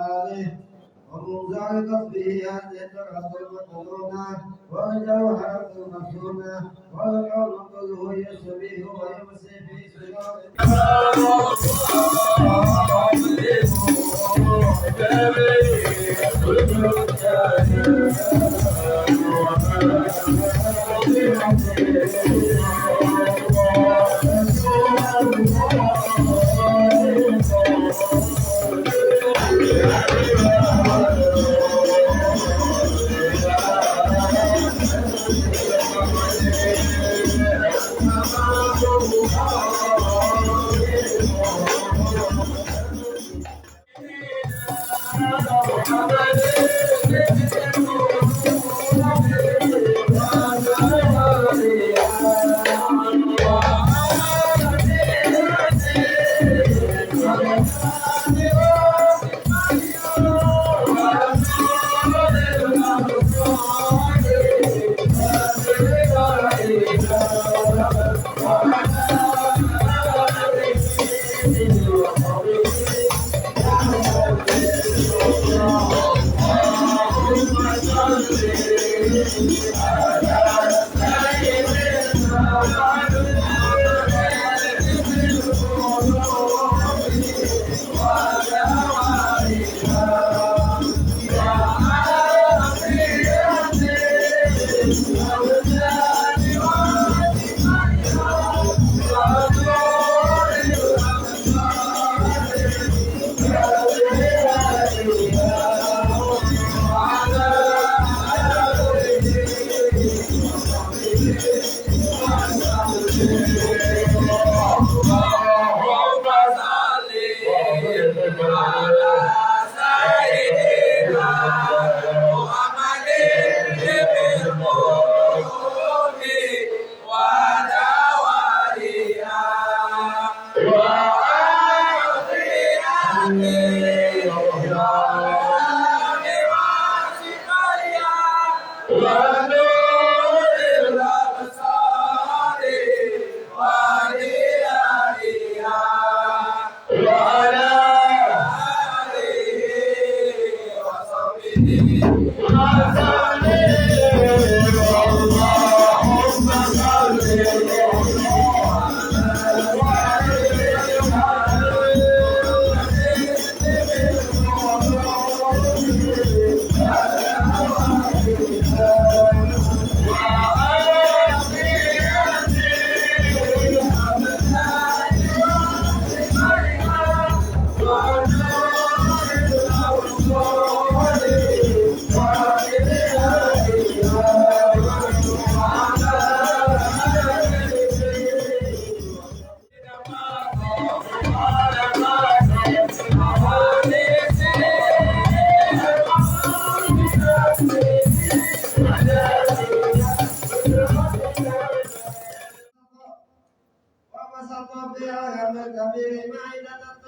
آله ومزعلقت به الذكرة المكنونة والجوهرة المكنونة والقول كله يشبه ويمسي في صراط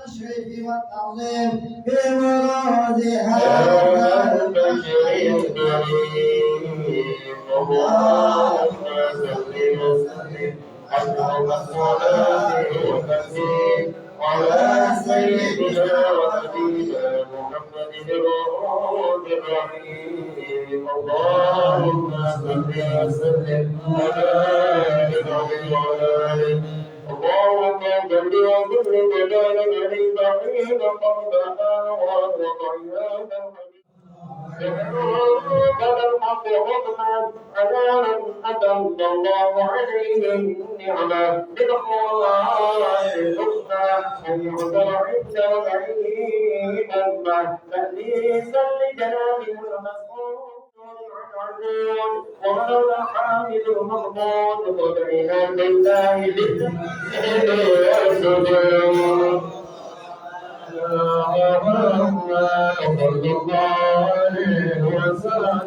التشريف والتعظيم بمراد هذا البشر اللهم صل وسلم أشرف الصلاة والتسليم على سيدنا وحبيبنا محمد الرؤوف الرحيم اللهم صل وسلم على وعلى اللهم صل وسلم على النبي الكريم قبلنا وطيانا كان الحق حكما على من أتم الله عليه النعمة بالخير الحسنى أن يعذر عند بعيد أمة تأنيسا لجلاله المسؤول وهذا حامد المغضوب مدعنا بالله بالسجود اللهم صل الله عليه وسلم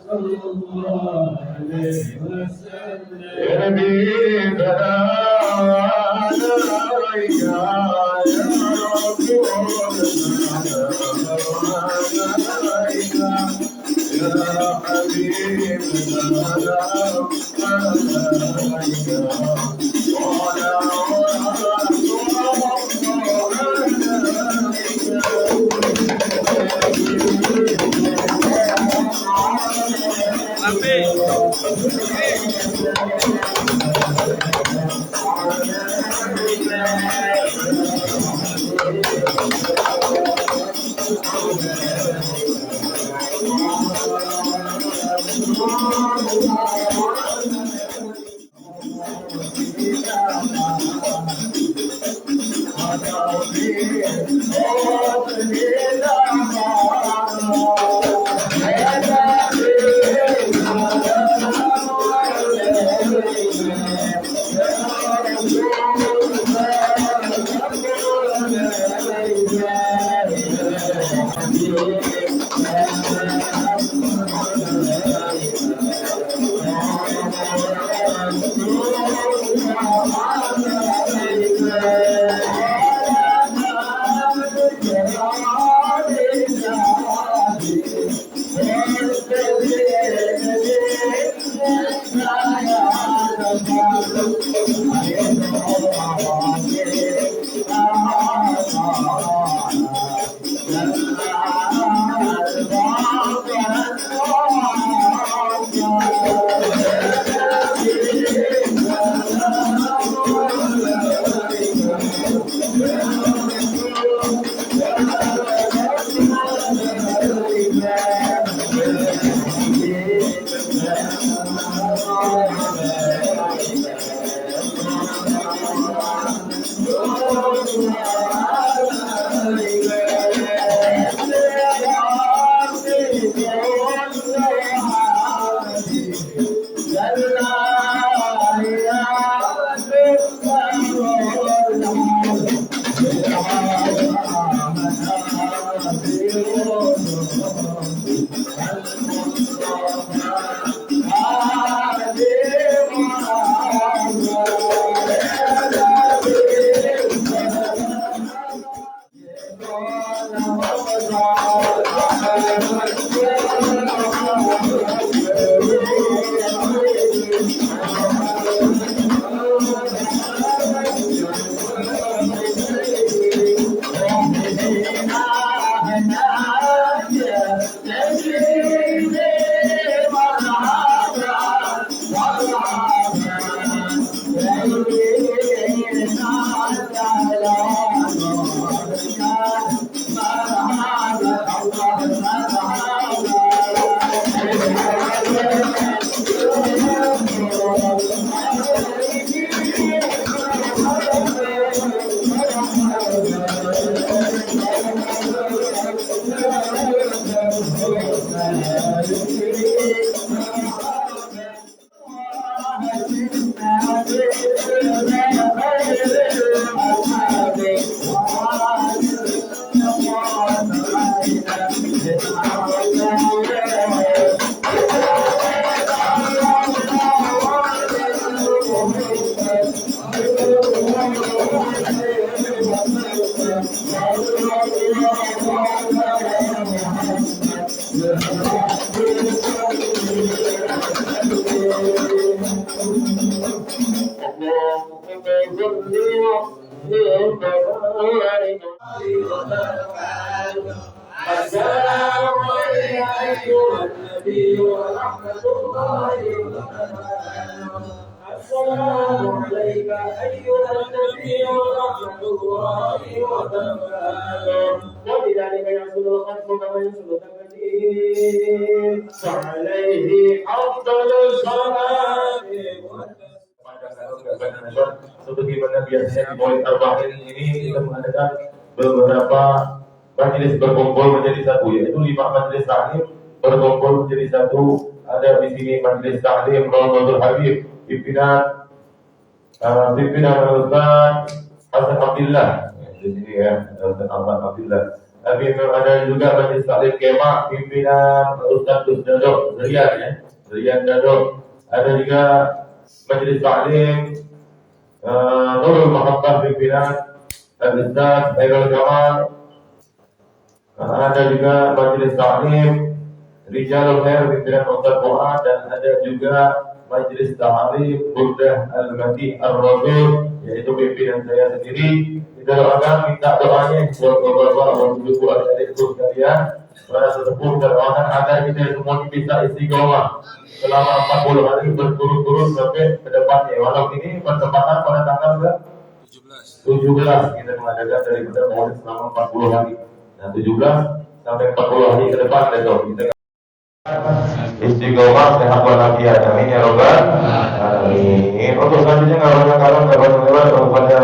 صلى الله عليه وسلم يا نبينا عليك يا رسول الله السلام عليك أيها النبي ورحمة الله وبركاته. السلام عليك أيها النبي ورحمة الله وبركاته. وبذلك يحصل الختم كما يحصل التكبير فعليه أفضل الصلاة. Sebagaimana biasanya di poin arba'in ini kita mengadakan beberapa majelis berkumpul menjadi satu, yaitu 5 majelis taklim berkumpul menjadi satu. Ada di sini majelis taklim Raudhatul Habib pimpinan Ustaz Hasan Abdillah di sini ya, Ustaz Hasan Abdillah. Ada juga majelis taklim Kemah pimpinan Ustaz Dado Rian ya, Rian Dado. Ada juga majelis taklim Nurul Mahabbah pimpinan Ustaz Khairul Jamal. Ada juga majelis taklim Rijalul Khair pimpinan Ustaz Fuad, dan ada juga majelis taklim Burdah Al-Mati Ar-Rasul, yaitu pimpinan saya sendiri. Kita doakan, minta doanya buat bapak-bapak, ibu-ibu, adik-adikku sekalian, para sesepuh, dan doakan agar kita semua bisa istiqomah selama 40 hari berturut-turut sampai ke depannya. Walau ini pertempatan pada tanggal 17 kita mengadakan daripada Maulid selama 40 hari. Nah, 17 sampai 40 hari ke depan besok kita istiqomah sehat walafiat. Amin ya robbal alamin. Untuk selanjutnya nggak banyak kalam, nggak banyak lewat kepada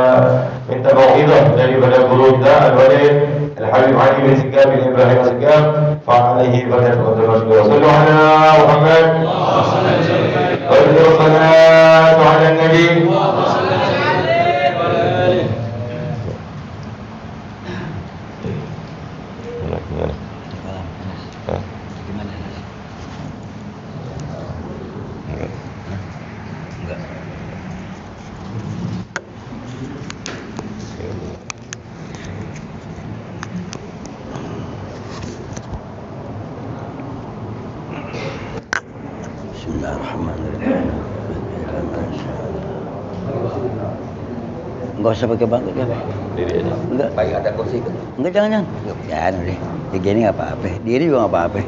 minta mau'izah daripada guru kita Al-Walid Al-Habib Ali bin Segaf bin Ibrahim Segaf fa'alaihi falyatafadhal mashkura. Sallu ala Muhammad wa sallallahu ala nabi. Enggak usah pakai bangku ya. Diri aja. Enggak. Baik ada kursi kan? Enggak, jangan. Jangan udah. Ya gini enggak apa-apa. Diri juga enggak apa-apa.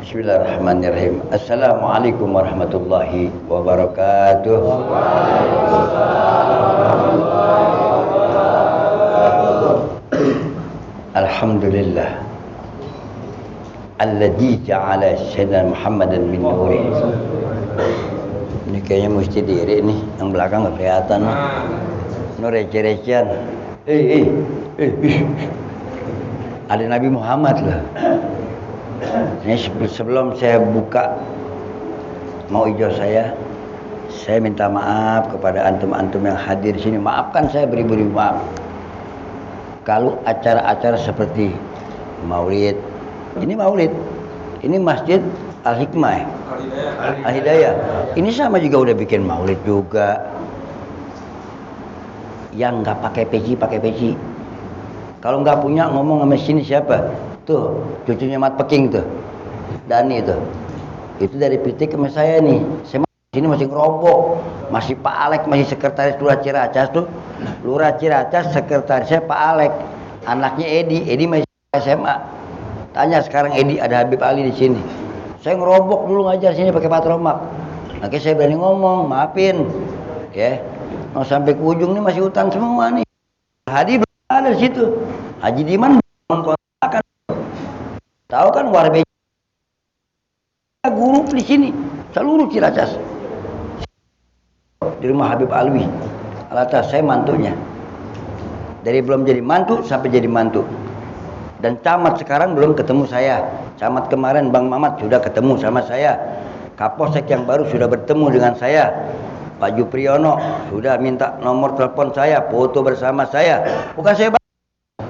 Bismillahirrahmanirrahim. Assalamualaikum warahmatullahi wabarakatuh. Alhamdulillah. Alladzi ja'ala sayyidina Muhammadan min nuri. Ini kayaknya mesti diri nih, yang belakang nggak kelihatan. No receh-recehan. Ada Nabi Muhammad lah. Ini sebelum saya buka mau ijo saya minta maaf kepada antum-antum yang hadir di sini. Maafkan saya beribu-ribu maaf. Kalau acara-acara seperti Maulid, ini Maulid, ini Masjid Al-Hikmah, Al-Hidayah. Ini sama juga udah bikin Maulid juga. Yang nggak pakai peci. Kalau nggak punya ngomong sama sini siapa? Tuh, cucunya Mat Peking tuh, Dani tuh. Itu dari Pitik sama saya nih. Saya sini masih ngerobok, masih Pak Alek, masih sekretaris Lurah Ciracas tuh. Lurah Ciracas sekretarisnya Pak Alek. Anaknya Edi masih SMA. Tanya sekarang Edi, ada Habib Ali di sini. Saya ngerobok dulu ngajar sini pakai patromak. Akhirnya saya berani ngomong, maafin. Ya. Mau sampai ke ujung nih masih hutan semua nih. Hadi belum ada di situ. Haji Diman belum kontrakan. Tahu kan warga guru di sini, seluruh Ciracas. Di rumah Habib Alwi. Alatas saya mantunya. Dari belum jadi mantu sampai jadi mantu. Dan camat sekarang belum ketemu saya. Camat kemarin Bang Mamat sudah ketemu sama saya. Kapolsek yang baru sudah bertemu dengan saya. Pak Jupriyono sudah minta nomor telepon saya, foto bersama saya. Bukan saya,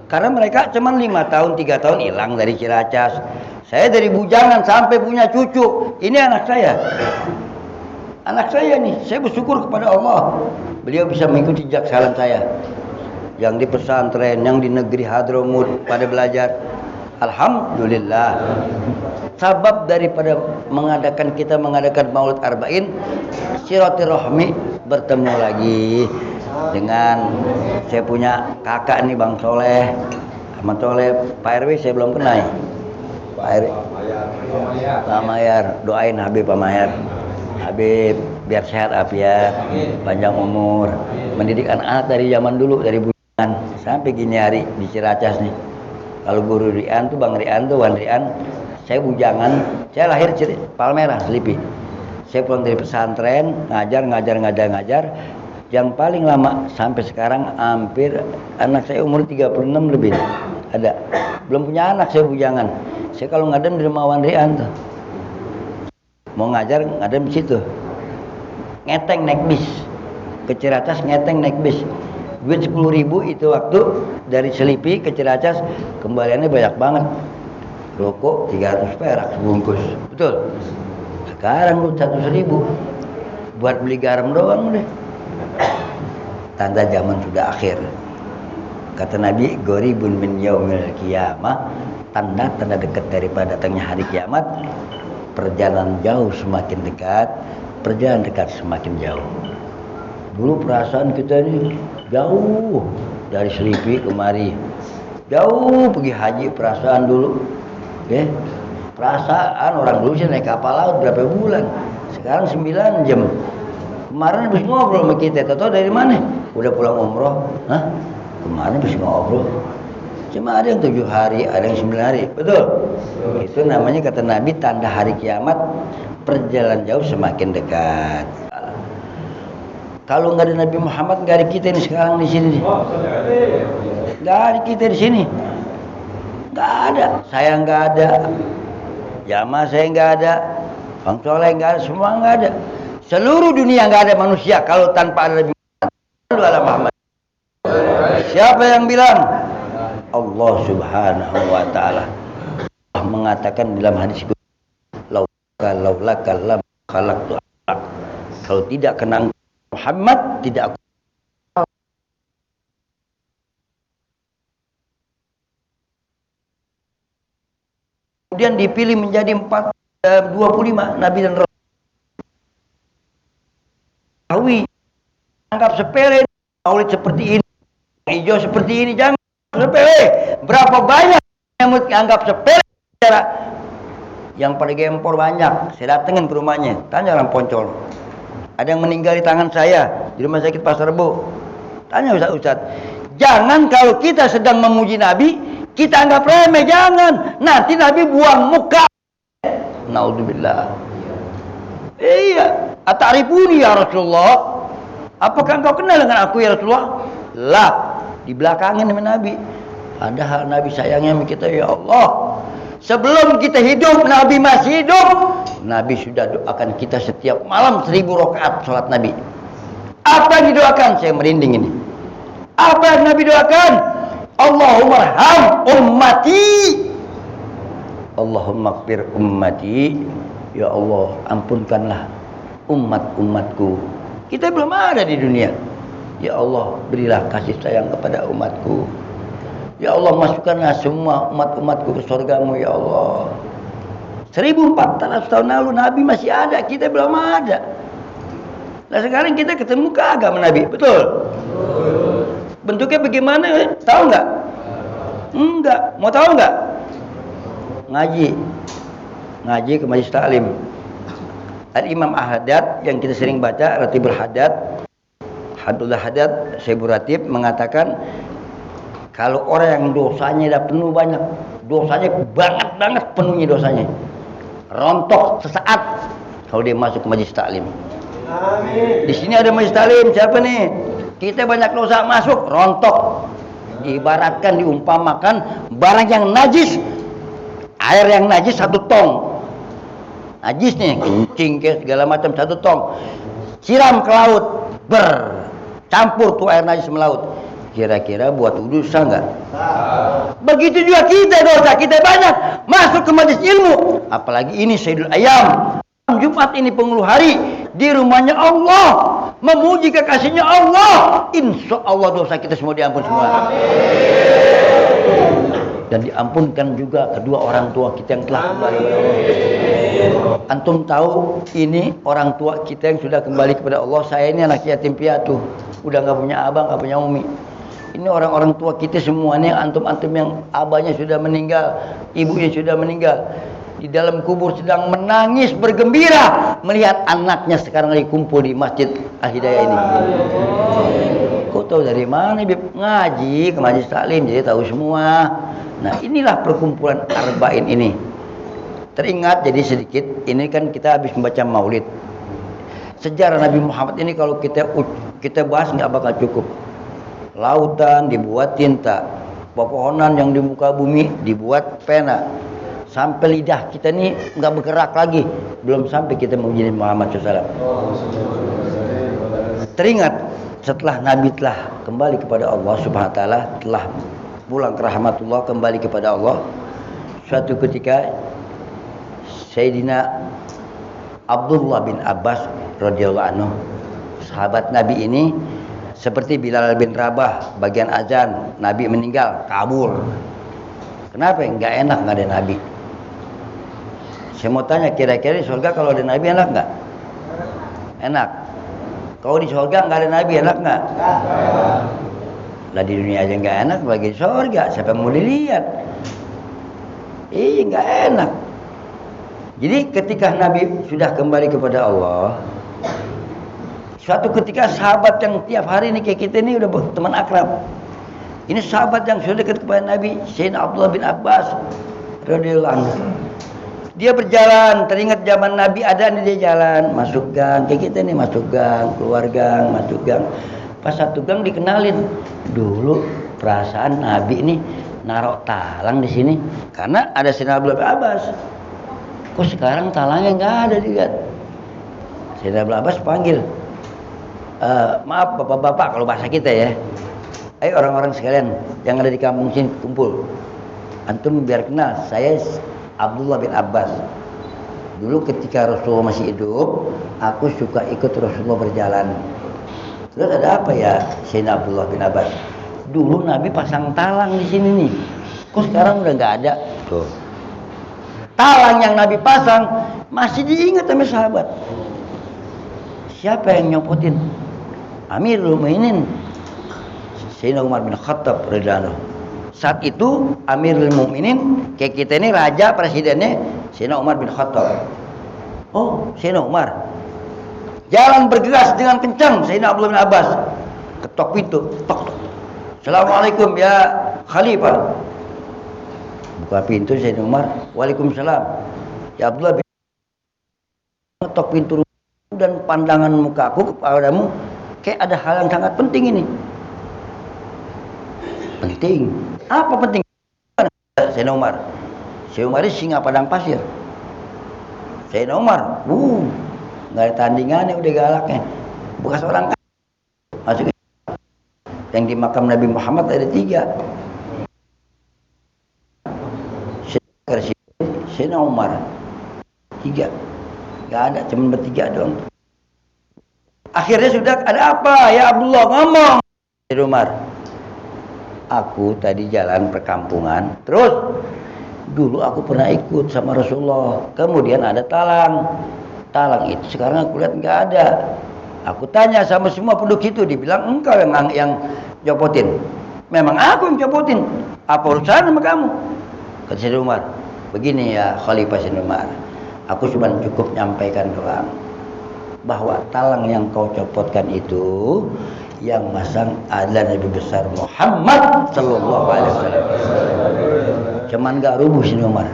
karena mereka cuma 5 tahun, 3 tahun hilang dari Ciracas. Saya dari bujangan sampai punya cucu. Ini anak saya. Anak saya nih, saya bersyukur kepada Allah. Beliau bisa mengikuti jejak jalan saya. Yang di pesantren, yang di negeri Hadramut pada belajar. Alhamdulillah. Sabab daripada kita mengadakan Maulid Arba'in, silaturahmi bertemu lagi dengan saya punya kakak nih Bang Soleh. Ahmad Soleh, Pak RW saya belum kenal ya. Pak RW. Pak Mayar, doain Habib Pak Mayar. Habib biar sehat afiat, panjang umur, mendidik anak-anak dari zaman dulu, dari bujangan sampai gini hari di Ciracas nih. Kalau guru Rian tuh Bang Rian tuh Wan Rian, saya bujangan, saya lahir Palmerah, Selipi. Saya pulang dari pesantren, ngajar. Yang paling lama sampai sekarang hampir anak saya umur 36 lebih. Ada. Belum punya anak saya bujangan. Saya kalau ngadem di rumah Wan Rian tuh. Mau ngajar ngadem di situ. Ngeteng naik bis. Ke Ciracas ngeteng naik bis. Duit 10.000 itu waktu dari Selipi ke Ciracas, kembaliannya banyak banget. Rokok 300 perak sebungkus. Betul. Sekarang lu 100.000 buat beli garam doang deh. Tanda zaman sudah akhir. Kata Nabi, goribun min yaumil qiyamah, tanda-tanda dekat daripada datangnya hari kiamat. Perjalanan jauh semakin dekat, perjalanan dekat semakin jauh. Dulu perasaan kita ini jauh dari Selipi kemari. Jauh pergi haji perasaan dulu. Ya. Perasaan orang dulu sih naik kapal laut berapa bulan. Sekarang 9 jam. Kemarin habis ngobrol sama kita, tahu dari mana? Udah pulang umroh. Hah? Kemarin habis ngobrol. Cuma ada yang 7 hari, ada yang 9 hari. Betul? Itu namanya kata Nabi tanda hari kiamat, perjalanan jauh semakin dekat. Kalau nggak ada Nabi Muhammad, nggak ada kita nih sekarang di sini. Nggak ada kita di sini. Nggak ada. Saya nggak ada. Jamaah saya nggak ada. Bang Soleh nggak ada. Semua nggak ada. Seluruh dunia nggak ada manusia kalau tanpa ada Nabi Muhammad. Siapa yang bilang? Allah Subhanahu wa taala mengatakan dalam hadis laulaka lam khalaqtu. Kalau tidak kenal Muhammad, tidak aku. Kemudian dipilih menjadi 25 nabi dan rasul. Anggap sepele maulid seperti ini, hijau seperti ini, jangan sepele. Berapa banyak yang anggap sepele? Yang pada gempor banyak. Saya datengin ke rumahnya, tanya orang Poncol. Ada yang meninggal di tangan saya di rumah sakit Pasar Rebo. Tanya Ustaz, jangan kalau kita sedang memuji Nabi kita anggap remeh, jangan. Nanti Nabi buang muka. Naudzubillah. Iya, atarifuni ya Rasulullah. Apakah engkau kenal dengan aku ya Rasulullah? Lah, di belakangin sama Nabi. Padahal Nabi sayangnya sama kita, ya Allah. Sebelum kita hidup, Nabi masih hidup. Nabi sudah doakan kita setiap malam 1000 rakaat salat Nabi. Apa yang didoakan? Saya merinding ini. Apa yang Nabi doakan? Allahumma arham ummati. Allahumma ighfir ummati. Ya Allah, ampunkanlah umat-umatku. Kita belum ada di dunia. Ya Allah, berilah kasih sayang kepada umatku. Ya Allah, masukkanlah semua umat-umatku ke surgamu, ya Allah. 1400 tahun lalu Nabi masih ada, kita belum ada. Nah sekarang kita ketemu kagak sama Nabi, betul? Bentuknya bagaimana? Tahu nggak? Enggak. Mau tahu nggak? Ngaji ke Majelis Taklim. Al-Imam Al-Haddad yang kita sering baca, Ratibul Haddad, Abdullah Haddad, Syekh Ratib mengatakan kalau orang yang dosanya dah penuh banyak, dosanya banget penuhnya dosanya, rontok sesaat kalau dia masuk ke Majelis Taklim. Amin. Di sini ada Majelis Taklim, siapa nih? Kita banyak dosa masuk, rontok. Diibaratkan, diumpamakan barang yang najis, air yang najis 1 tong. Najis nih, kencing ke segala macam 1 tong. Siram ke laut, bercampur tuh air najis melaut. Kira-kira buat wudu sah nggak? Begitu juga kita, dosa kita banyak masuk ke majelis ilmu. Apalagi ini Sayyidul Ayyam, Jumat ini penghulu hari di rumahnya Allah, memuji kekasihnya Allah. Insya Allah dosa kita semua diampun semua. Dan diampunkan juga kedua orang tua kita yang telah kembali kepada Allah. Antum tahu ini orang tua kita yang sudah kembali kepada Allah. Saya ini anak yatim piatu, udah nggak punya abang, nggak punya umi. Ini orang-orang tua kita semuanya, antum-antum yang abahnya sudah meninggal, ibunya sudah meninggal, di dalam kubur sedang menangis bergembira melihat anaknya sekarang lagi kumpul di Masjid Al-Hidayah ini. Kau tahu dari mana? Ngaji ke Majelis Taklim, jadi tahu semua. Nah inilah perkumpulan Arba'in ini. Teringat jadi sedikit, ini kan kita habis membaca Maulid. Sejarah Nabi Muhammad ini kalau kita bahas nggak bakal cukup. Lautan dibuat tinta, pepohonan yang di muka bumi dibuat pena, sampai lidah kita nih nggak bergerak lagi, belum sampai kita memuji Muhammad SAW. Teringat setelah Nabi telah kembali kepada Allah Subhanahu Wa Taala, telah pulang ke rahmatullah, kembali kepada Allah. Suatu ketika Sayyidina Abdullah bin Abbas radhiyallahu anhu, sahabat Nabi ini, seperti Bilal bin Rabah, bagian azan Nabi meninggal, kabur. Kenapa? Nggak enak nggak ada Nabi. Saya mau tanya, kira-kira di surga kalau ada Nabi enak nggak? Enak. Kalau di surga nggak ada Nabi enak nggak? Lah di dunia aja nggak enak, bagi surga siapa yang mau dilihat? Nggak enak. Jadi ketika Nabi sudah kembali kepada Allah, Suatu ketika sahabat yang tiap hari ini kayak kita ini udah teman akrab. Ini sahabat yang sudah dekat kepada Nabi, Sayyidina Abdullah bin Abbas radhiyallahu anhu. Dia berjalan, teringat zaman Nabi ada nih dia jalan, masuk gang, kayak kita nih masuk gang, keluar gang, masuk gang. Pas satu gang dikenalin, dulu perasaan Nabi ini naruh talang di sini karena ada Sayyidina Abdullah bin Abbas. Kok sekarang talangnya nggak ada dilihat? Sayyidina Abdullah Abbas panggil, maaf bapak-bapak kalau bahasa kita ya. Ayo orang-orang sekalian yang ada di kampung sini kumpul. Antum biar kenal, saya Abdullah bin Abbas. Dulu ketika Rasulullah masih hidup, aku suka ikut Rasulullah berjalan. Terus ada apa ya, Sayyidina Abdullah bin Abbas? Dulu Nabi pasang talang di sini nih. Kok sekarang udah nggak ada? Tuh. Talang yang Nabi pasang masih diingat sama sahabat. Siapa yang nyopotin? Amirul Mukminin Sayyidina Umar bin Khattab radhiyallahu anhu. Saat itu Amirul Mukminin kayak kita ini raja presidennya Sayyidina Umar bin Khattab. Oh, Sayyidina Umar. Jalan bergegas dengan kencang Sayyidina Abdullah bin Abbas. Ketok pintu, tok tok. Assalamualaikum ya Khalifah. Buka pintu Sayyidina Umar. Waalaikumsalam. Ya Abdullah bin ketok pintu dan pandangan mukaku kepadamu kayak ada hal yang sangat penting ini. Penting. Apa penting? Sayyidina Umar. Sayyidina Umar ini singa padang pasir. Sayyidina Umar, nggak ada tandingannya, udah galaknya. Bekas orang kaya. Masuk yang di makam Nabi Muhammad ada 3. Sayyidina Umar 3. Nggak ada, cuma bertiga doang. Akhirnya sudah ada apa? Ya Abdullah ngomong. Sayyidina Umar, aku tadi jalan perkampungan, terus dulu aku pernah ikut sama Rasulullah, kemudian ada talang itu sekarang aku lihat nggak ada. Aku tanya sama semua penduduk itu, dibilang engkau yang copotin. Memang aku yang copotin, apa urusan sama kamu? Kata Sayyidina Umar, begini ya Khalifah Sayyidina Umar, aku cuma cukup nyampaikan doang bahwa talang yang kau copotkan itu yang masang adalah Nabi besar Muhammad sallallahu alaihi wasallam. Cuman gak rubuh Sayyidina Umar,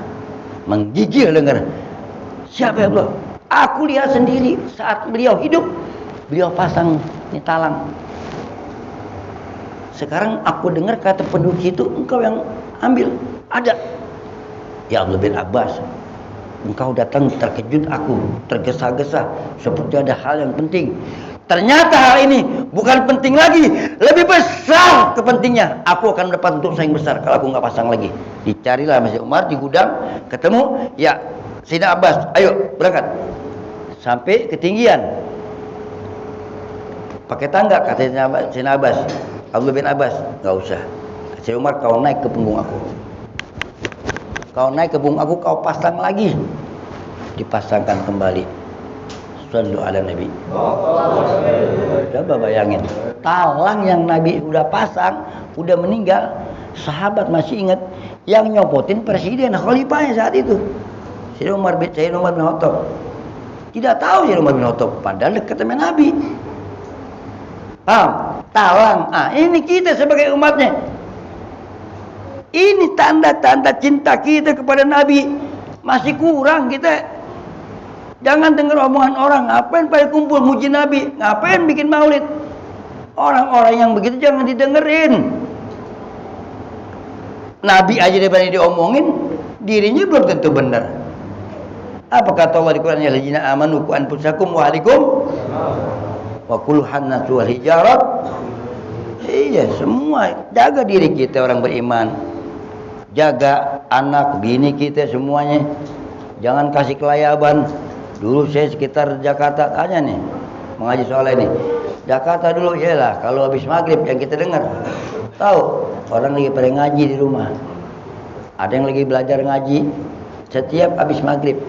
menggigil dengar. Siapa ya Allah? Aku lihat sendiri saat beliau hidup, beliau pasang ini talang. Sekarang aku dengar kata penduduk itu engkau yang ambil. Ada. Ya Abdullah bin Abbas, engkau datang terkejut aku, tergesa-gesa seperti ada hal yang penting. Ternyata hal ini bukan penting lagi, lebih besar kepentingnya. Aku akan mendapat dosa yang besar kalau aku nggak pasang lagi. Dicarilah Masjid Umar di gudang, ketemu, ya Sayyidina Abbas, ayo berangkat. Sampai ketinggian, pakai tangga, kata Sayyidina Abbas. Abdullah bin Abbas, nggak usah. Sayyidina Umar, kau naik ke punggung aku. Kau naik ke punggung aku, kau pasang lagi. Dipasangkan kembali. Sallu ala Nabi. Coba bayangin, talang yang Nabi udah pasang, udah meninggal, sahabat masih ingat, yang nyopotin presiden khalifahnya saat itu Sayyidina Umar bin Khattab. Tidak tahu Sayyidina Umar bin Khattab, padahal dekat sama Nabi. Paham? Talang. Ini kita sebagai umatnya. Ini tanda-tanda cinta kita kepada Nabi. Masih kurang kita. Jangan dengar omongan orang, ngapain pada kumpul muji Nabi, ngapain bikin maulid. Orang-orang yang begitu jangan didengerin. Nabi aja daripada diomongin, dirinya belum tentu benar. Apa kata Allah di Quran, ya alladzina amanu qu anfusakum wa ahlikum wa qul hannasu wal hijarat. Iya, semua jaga diri kita orang beriman. Jaga anak, bini kita semuanya. Jangan kasih kelayaban. Dulu saya sekitar Jakarta tanya nih, mengaji soal ini. Jakarta dulu iyalah kalau habis maghrib yang kita dengar. Tahu, orang lagi pada ngaji di rumah. Ada yang lagi belajar ngaji setiap habis maghrib.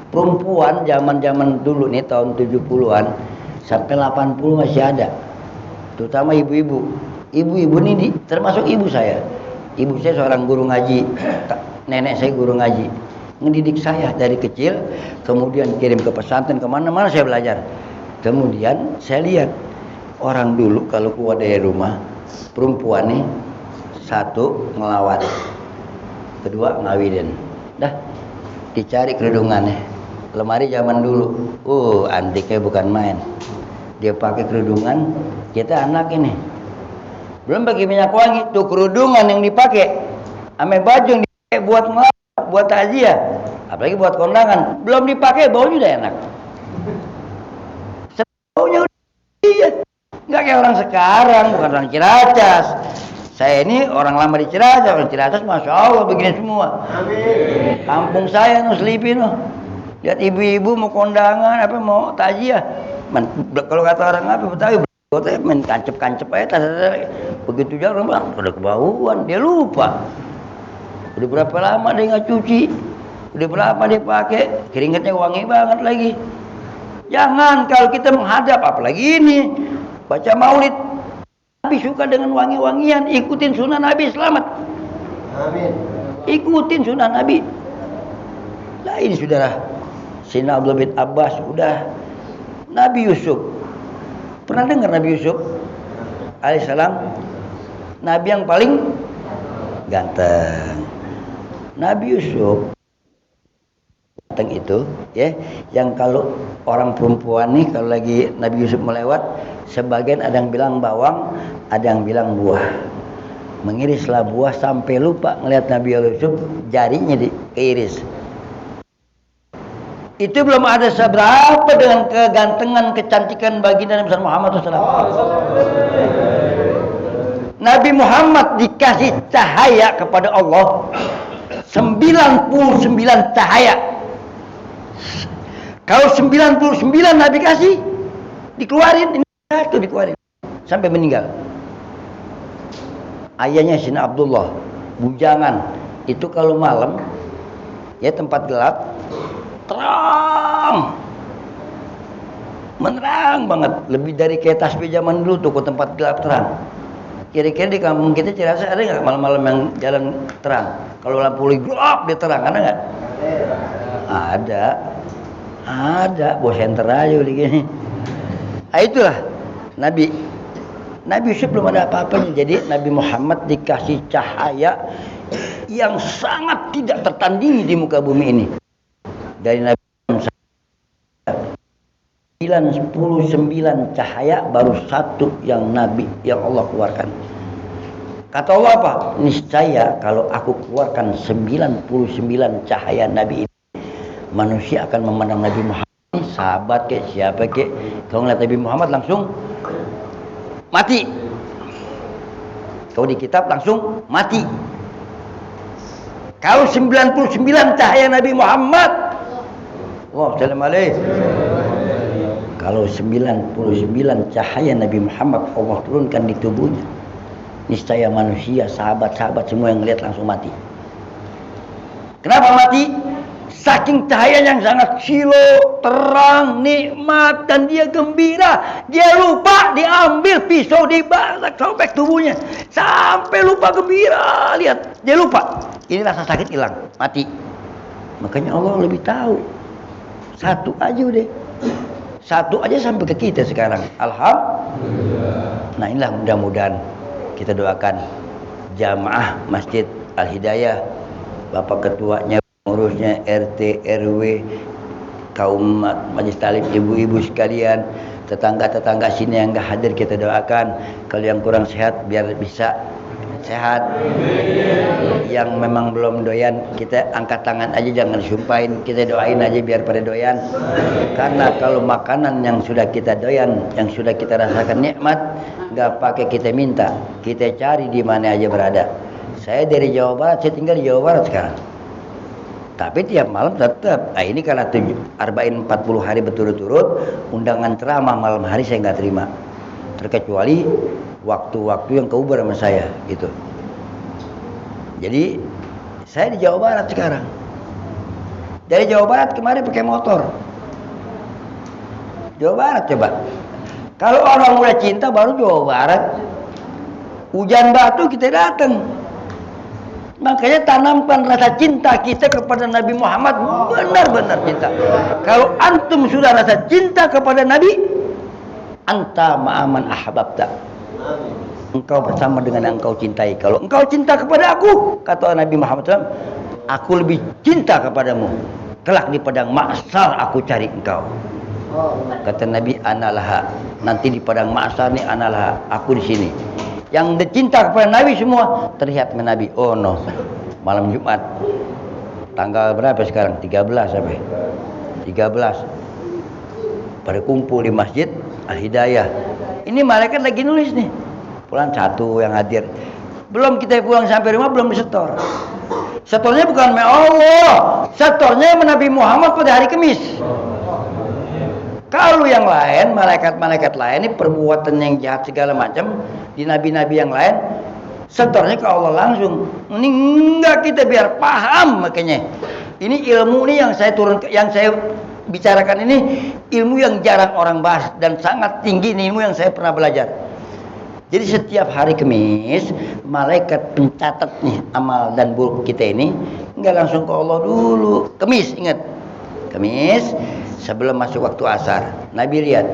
Perempuan zaman-zaman dulu nih tahun 70-an sampai 80 masih ada. Terutama ibu-ibu. Ibu-ibu ini termasuk ibu saya. Ibu saya seorang guru ngaji. Nenek saya guru ngaji. Ngedidik saya dari kecil, kemudian kirim ke pesantren, kemana-mana saya belajar. Kemudian saya lihat orang dulu kalau keluar dari rumah, perempuan nih, satu ngelawat, kedua ngawinin, dah dicari kerudungannya. Lemari zaman dulu, antiknya bukan main. Dia pakai kerudungan, kita anak ini belum pakai minyak wangi, tuh kerudungan yang dipakai, ame baju yang dipakai buat ngelawat, buat takziah, apalagi buat kondangan, belum dipakai baunya udah enak. Baunya udah iya, nggak kayak orang sekarang, bukan orang Ciracas. Saya ini orang lama di Ciracas, orang Ciracas masya Allah begini semua. Amin. Kampung saya no Selipi no, lihat ibu-ibu mau kondangan, apa mau takziah, kalau kata orang apa Betawi, main kancep-kancep aja, begitu jauh orang bilang udah kebauan, dia lupa. Udah berapa lama dia nggak cuci, udah berapa dia pakai, keringatnya wangi banget lagi. Jangan kalau kita menghadap, apalagi ini baca maulid, Nabi suka dengan wangi-wangian, ikutin sunnah Nabi, selamat. Amin. Ikutin sunnah Nabi. Nah ini saudara, Sayyidina Abdullah bin Abbas, udah Nabi Yusuf. Pernah dengar Nabi Yusuf alaihissalam? Nabi yang paling ganteng. Nabi Yusuf ganteng itu, ya, yang kalau orang perempuan nih kalau lagi Nabi Yusuf melewat, sebagian ada yang bilang bawang, ada yang bilang buah. Mengirislah buah sampai lupa ngelihat Nabi Yusuf, jarinya diiris. Itu belum ada seberapa dengan kegantengan, kecantikan baginda Nabi Muhammad SAW. Nabi Muhammad dikasih cahaya kepada Allah 99 cahaya. Kalau 99 Nabi kasih, dikeluarin, ini satu dikeluarin sampai meninggal. Ayahnya Sayyidina Abdullah, bujangan itu kalau malam, ya tempat gelap, terang, menerang banget, lebih dari kayak tasbih zaman dulu tuh ke tempat gelap terang. Kira-kira di kampung kita Ciracas ada nggak malam-malam yang jalan terang? Kalau lampu gelap dia terang, ada nggak? Ada, bos enter aja begini. Nah, itulah Nabi Yusuf belum ada apa-apanya. Jadi Nabi Muhammad dikasih cahaya yang sangat tidak tertandingi di muka bumi ini. Dari Nabi 99 cahaya baru satu yang Nabi yang Allah keluarkan. Kata Allah apa? Niscaya kalau aku keluarkan 99 cahaya Nabi ini, manusia akan memandang Nabi Muhammad, sahabat kek, siapa kek, kalau ngeliat Nabi Muhammad langsung mati. Kalau di kitab langsung mati. Kalau 99 cahaya Nabi Muhammad, Assalamualaikum. Kalau 99 cahaya Nabi Muhammad Allah turunkan di tubuhnya, niscaya manusia, sahabat-sahabat semua yang lihat langsung mati. Kenapa mati? Saking cahaya yang sangat kilo, terang, nikmat, dan dia gembira. Dia lupa, diambil pisau, dibalik, sobek tubuhnya. Sampai lupa gembira, lihat. Dia lupa. Ini rasa sakit hilang, mati. Makanya Allah lebih tahu. Satu aja udah. Satu aja sampai ke kita sekarang. Alhamdulillah. Nah inilah mudah-mudahan kita doakan jamaah Masjid Al-Hidayah, Bapak Ketuanya, pengurusnya, RT, RW, kaum majelis taklim, ibu-ibu sekalian, tetangga-tetangga sini yang enggak hadir kita doakan. Kalau yang kurang sehat biar bisa sehat. Yang memang belum doyan kita angkat tangan aja, jangan disumpahin, kita doain aja biar pada doyan. Karena kalau makanan yang sudah kita doyan, yang sudah kita rasakan nikmat, enggak pakai kita minta, kita cari di mana aja berada. Saya dari Jawa Barat, saya tinggal di Jawa Barat sekarang. Tapi tiap malam tetap, ini karena arba'in 40 hari berturut-turut, undangan ceramah malam hari saya nggak terima. Terkecuali waktu-waktu yang keubar sama saya, gitu. Jadi, saya di Jawa Barat sekarang. Dari Jawa Barat kemarin pakai motor. Jawa Barat coba. Kalau orang mulai cinta baru Jawa Barat. Hujan batu kita datang. Makanya tanamkan rasa cinta kita kepada Nabi Muhammad, benar-benar cinta. Kalau antum sudah rasa cinta kepada Nabi, anta ma'aman ahbabta. Engkau bersama dengan yang engkau cintai. Kalau engkau cinta kepada aku, kata Nabi Muhammad SAW, aku lebih cinta kepadamu. Kelak di padang mahsyar aku cari engkau. Kata Nabi, analaha. Nanti di padang mahsyar nih analaha. Aku di sini. Yang cinta kepada Nabi semua terlihat dengan Nabi. Oh no. Malam Jumat. Tanggal berapa sekarang? 13 sampai 13. Pada kumpul di Masjid Al-Hidayah. Ini malaikat lagi nulis nih. Pulang satu yang hadir. Belum kita pulang sampai rumah belum disetor. Setornya bukan Allah. Setornya Nabi Muhammad pada hari Kamis. Kalau yang lain, malaikat-malaikat lain ini perbuatan yang jahat segala macam di nabi-nabi yang lain, setornya ke Allah langsung. Ini enggak, kita biar paham makanya. Ini ilmu ini yang saya bicarakan ini ilmu yang jarang orang bahas dan sangat tinggi, ini ilmu yang saya pernah belajar. Jadi setiap hari Kamis malaikat pencatat nih amal dan buruk kita ini enggak langsung ke Allah dulu. Kamis, ingat. Kamis sebelum masuk waktu asar. Nabi lihat.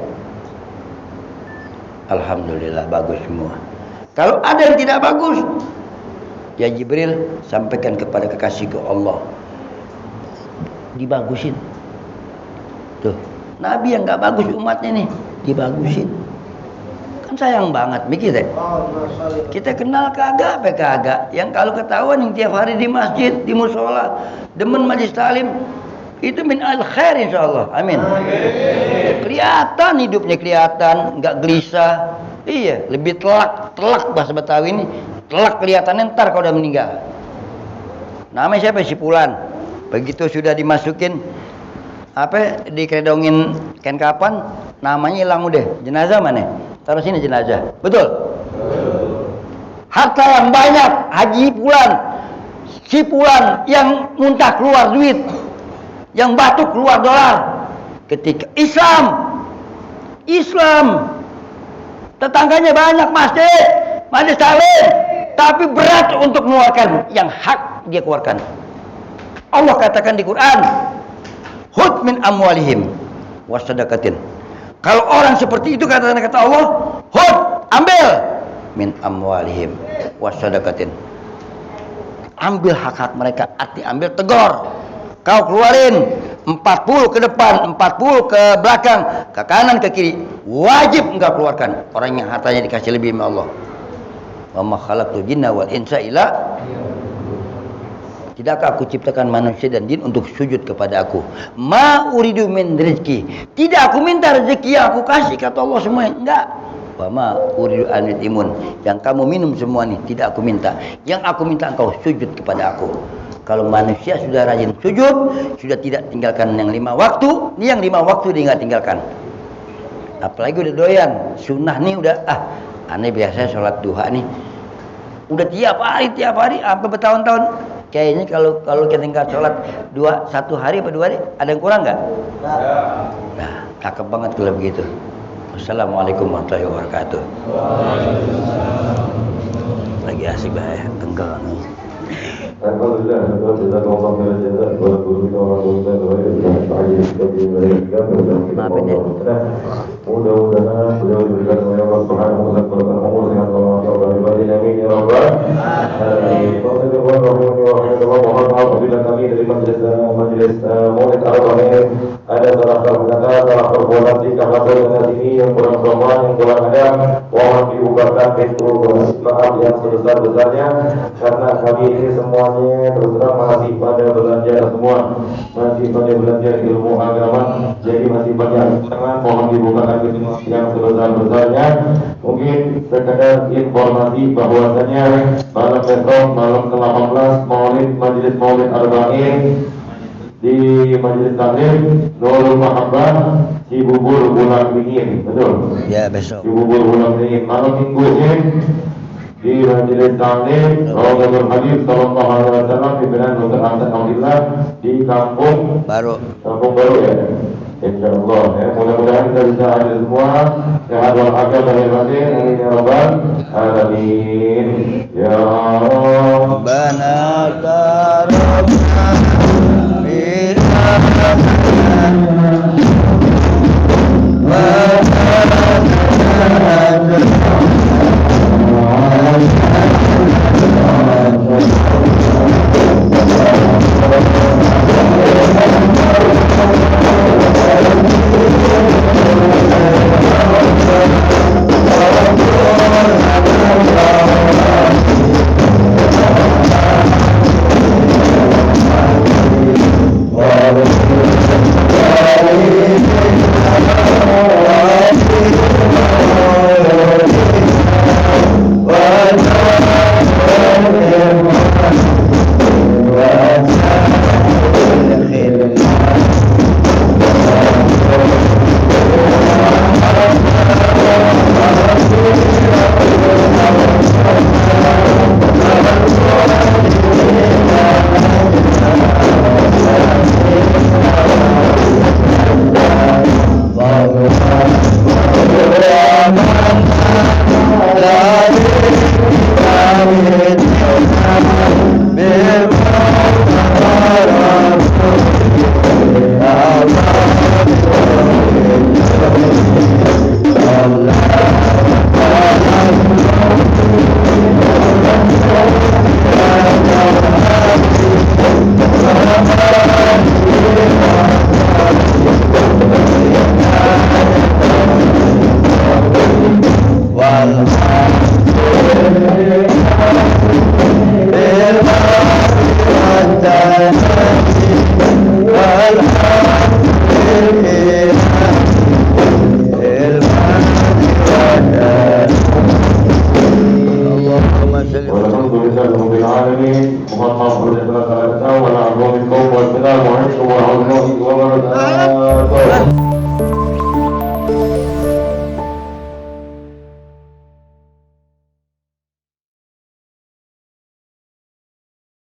Alhamdulillah bagus semua. Kalau ada yang tidak bagus, ya Jibril sampaikan kepada kekasihku Allah. Dibagusin. Tuh, Nabi yang nggak bagus umatnya nih, dibagusin. Kan sayang banget, mikir deh. Kita kenal kagak, kagak. Yang kalau ketahuan yang tiap hari di masjid, di musola, demen majelis talim, itu min al khair insyaallah. Amin. Kelihatan hidupnya, kelihatan, nggak gelisah. Iya, lebih telak bahasa Betawi ini. Telak kelihatannya ntar kalau udah meninggal. Namanya siapa? Si Fulan. Begitu sudah dimasukin dikeredongin kain kapan, namanya hilang udah. Jenazah mana? Taruh sini jenazah. Betul? Harta yang banyak, Haji Fulan, si Fulan yang muntah keluar duit, yang batuk keluar dolar. Ketika Islam tetangganya banyak masjid salim, tapi berat untuk mengeluarkan yang hak dia keluarkan. Allah katakan di Quran, hud min amwalihim wasadaqatin. Kalau orang seperti itu kata Allah, hud, ambil min amwalihim wasadaqatin. Ambil hak-hak mereka, ambil, tegur. Kau keluarin 40 ke depan, 40 ke belakang, ke kanan, ke kiri. Wajib engkau keluarkan. Orang yang hartanya dikasih lebih sama Allah. Wa ma khalaqtul jinna wal insa illa. Tidakkah aku ciptakan manusia dan jin untuk sujud kepada aku? Ma uridu min rizki. Tidak aku minta rezeki yang aku kasih, kata Allah semua. Enggak. Wa ma uridu an yutimun. Yang kamu minum semua nih tidak aku minta. Yang aku minta engkau sujud kepada aku. Kalau manusia sudah rajin sujud, sudah tidak tinggalkan yang 5 waktu, ini yang 5 waktu dia nggak tinggalkan. Apalagi udah doyan, sunnah nih udah, aneh biasa sholat duha nih, udah tiap hari, apa bertahun-tahun. Kayaknya kalau kita tinggal sholat 1 hari atau 2 hari, ada yang kurang nggak? Nah, cakep banget kalau begitu. Wassalamualaikum warahmatullahi wabarakatuh. Lagi asik bahaya, tenggelam nih. Alhamdulillah, jazakallahu khairan jazaa wa guru kita wa guru kita wa ta'ala sebagai mereka mudah-mudahan beliau diberikan oleh Allah Subhanahu wa taala umur sehat walafiat dan amin ya rabbal alamin. Apabila kami dari majelis Maulid Ar-Rahman ada salah kata, salah perbuatan sikap atau dengan ini yang kurang sopan, yang kurang adab, mohon dibukakan pintu maaf yang sebesar-besarnya karena kami ini semuanya terus terang masih pada belajar semua, masih pada belajar ilmu agama, jadi masih banyak jangan mohon dibukakan pintu yang sebesar-besarnya. Mungkin sekedar informasi bahwasanya malam besok, malam ke-18 Majelis Maulid Ar-Rahman di Majelis Taklim Nurul Mahabbah Cibubur Bulan Dingin, betul? Ya, besok. Cibubur Bulan Dingin. Malam Minggu ini di Majelis Taklim Raudhatul Habib sallallahu alaihi wasallam pimpinan Dr. Ahmad Abdillah di Kampung Baru ya. Insyaallah ya, mudah-mudahan kita bisa hadir semua sehat walafiat lahir batin, amin ya rabbal alamin. Ya Rabbana karamna bil wa Mohon maaf bila telah salah kata. Wassalamualaikum warahmatullahi wabarakatuh.